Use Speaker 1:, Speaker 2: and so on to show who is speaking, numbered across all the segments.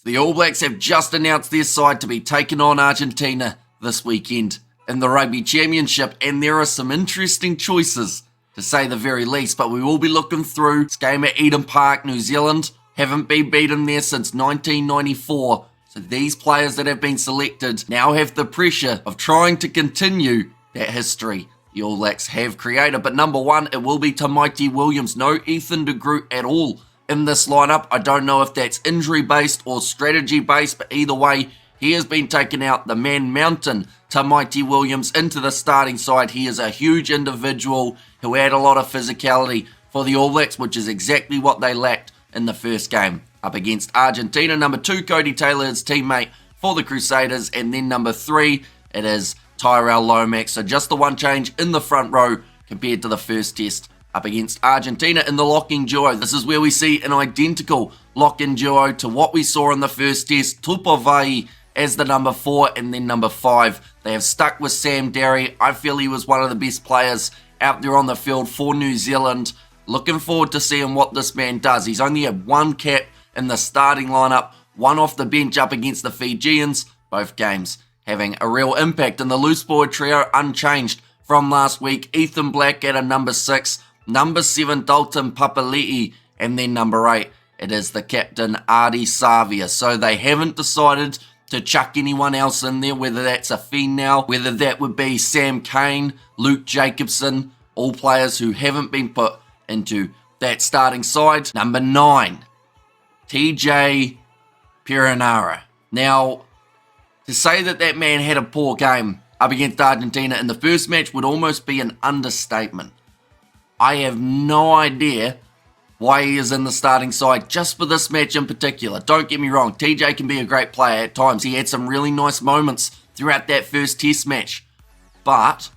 Speaker 1: The All Blacks have just announced their side to be taking on Argentina this weekend in the Rugby Championship, and there are some interesting choices, to say the very least, but we will be looking through this game at Eden Park. New Zealand haven't been beaten there since 1994, so these players that have been selected now have the pressure of trying to continue that history the All Blacks have created. But number one, it will be Tamaiti Williams. No Ethan de Groot at all in this lineup. I don't know if that's injury-based or strategy-based, but either way, he has been taken out. The man mountain, Tamaiti Williams, into the starting side. He is a huge individual who had a lot of physicality for the All Blacks, which is exactly what they lacked in the first game up against Argentina. Number two, Cody Taylor, his teammate for the Crusaders. And then number three, it is Tyrell Lomax. So just the one change in the front row compared to the first test up against Argentina in the locking duo. This is where we see an identical lock-in duo to what we saw in the first test. Tupavai as the number 4 and then number 5. They have stuck with Sam Derry. I feel he was one of the best players out there on the field for New Zealand. Looking forward to seeing what this man does. He's only had one cap in the starting lineup, one off the bench up against the Fijians, both games having a real impact. In the loose forward trio, unchanged from last week, Ethan Black at a number 6, number 7, Dalton Papali'i, and then number 8, it is the captain, Ardie Savia. So they haven't decided to chuck anyone else in there, whether that's a Finau, whether that would be Sam Cane, Luke Jacobson, all players who haven't been put into that starting side. Number 9, TJ Perenara. Now, to say that that man had a poor game up against Argentina in the first match would almost be an understatement. I have no idea why he is in the starting side just for this match in particular. Don't get me wrong, TJ can be a great player at times. He had some really nice moments throughout that first test match. But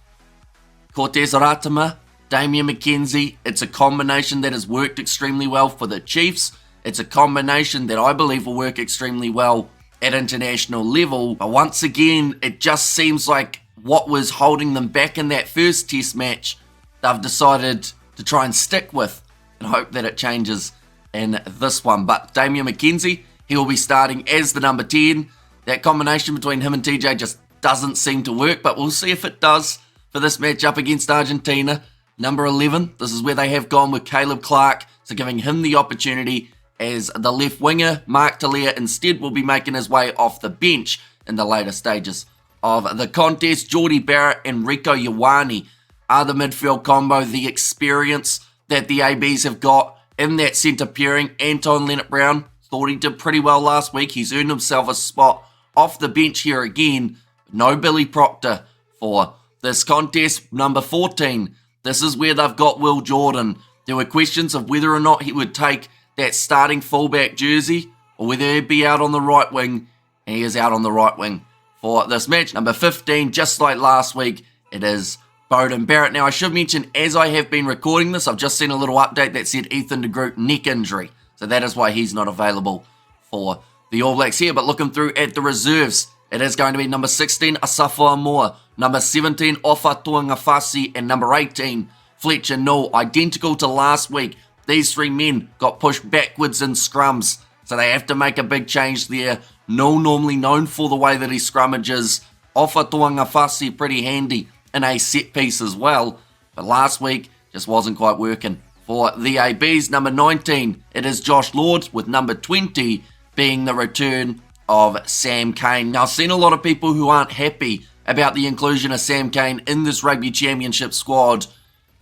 Speaker 1: Cortez Ratama, Damian McKenzie, it's a combination that has worked extremely well for the Chiefs. It's a combination that I believe will work extremely well at international level. But once again, it just seems like what was holding them back in that first test match, they've decided to try and stick with and hope that it changes in this one. But Damian McKenzie, he will be starting as the number 10. That combination between him and TJ just doesn't seem to work, but we'll see if it does for this match up against Argentina. Number 11, this is where they have gone with Caleb Clark, so giving him the opportunity as the left winger. Mark Talia instead will be making his way off the bench in the later stages of the contest. Jordy Barrett and Rico Ioane are the midfield combo. The experience that the ABs have got in that centre pairing. Anton Leonard-Brown, thought he did pretty well last week. He's earned himself a spot off the bench here again. No Billy Proctor for this contest. Number 14, this is where they've got Will Jordan. There were questions of whether or not he would take that starting fullback jersey or whether he'd be out on the right wing. And he is out on the right wing for this match. Number 15, just like last week, it is Beauden Barrett. Now, I should mention, as I have been recording this, I've just seen a little update that said Ethan de Groot neck injury. So that is why he's not available for the All Blacks here. But looking through at the reserves, it is going to be number 16, Asafo Amoa, number 17, Ofa Tuangafasi, and number 18, Fletcher Null. Identical to last week, these three men got pushed backwards in scrums, so they have to make a big change there. Null normally known for the way that he scrummages. Ofa Tuangafasi pretty handy in a set piece as well, but last week just wasn't quite working for the ABs. Number 19, it is Josh Lord, with number 20 being the return of Sam Cane. Now, I've seen a lot of people who aren't happy about the inclusion of Sam Cane in this Rugby Championship squad,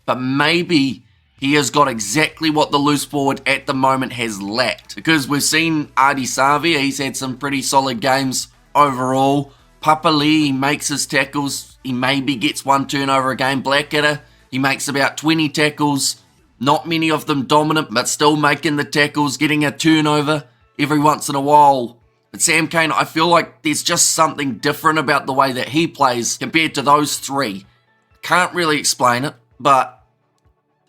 Speaker 1: but maybe he has got exactly what the loose forward at the moment has lacked, because we've seen Ardie Savia, he's had some pretty solid games overall. Papali'i makes his tackles, he maybe gets one turnover a game. Blackadder, he makes about 20 tackles, not many of them dominant, but still making the tackles, getting a turnover every once in a while. But Sam Cane, I feel like there's just something different about the way that he plays compared to those three. Can't really explain it, but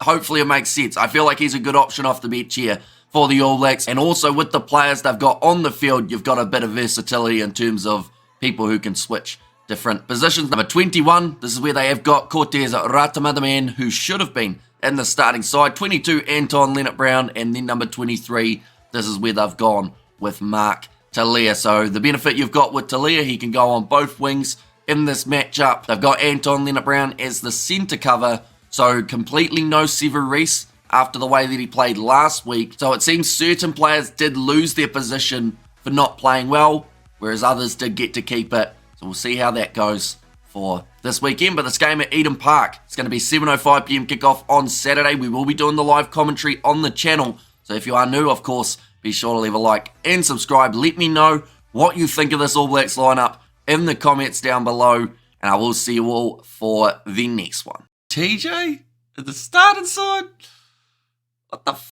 Speaker 1: hopefully it makes sense. I feel like he's a good option off the bench here for the All Blacks. And also with the players they've got on the field, you've got a bit of versatility in terms of people who can switch different positions. Number 21, this is where they have got Cortez Ratama, the man who should have been in the starting side. 22, Anton Leonard-Brown, and then number 23, this is where they've gone with Mark Talia. So the benefit you've got with Talia, he can go on both wings in this matchup. They've got Anton Leonard-Brown as the centre cover, so completely no Sever Reece after the way that he played last week. So it seems certain players did lose their position for not playing well, whereas others did get to keep it. So we'll see how that goes for this weekend. But this game at Eden Park, it's going to be 7:05 PM kickoff on Saturday. We will be doing the live commentary on the channel. So if you are new, of course, be sure to leave a like and subscribe. Let me know what you think of this All Blacks lineup in the comments down below, and I will see you all for the next one. TJ at the starting side? What the